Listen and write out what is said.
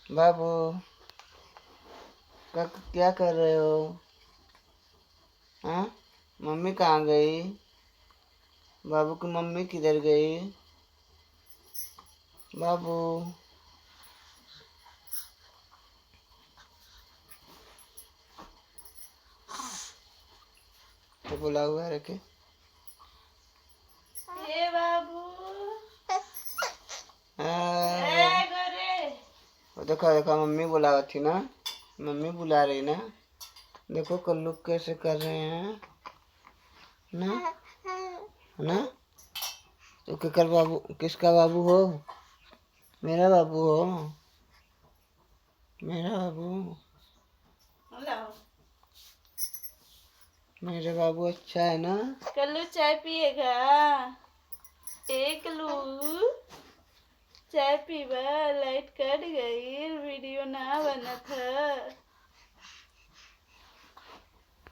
बाबू क्या कर रहे हो? हाँ, मम्मी कहाँ गई? बाबू की मम्मी किधर गई? बाबू तो बोला हुआ रखे। ए बाबू देखो देखो मम्मी बुला थी ना, मम्मी बुला रही ना। देखो कल्लू कैसे कर रहे हैं ना, ना। तो केकर बाबू किसका बाबू हो? मेरा बाबू हो, मेरा बाबू। मेरे बाबू अच्छा है ना। कल्लू चाय पिएगा? कल्लू चाय पीवा? लाइट कट गई, वीडियो ना बना था।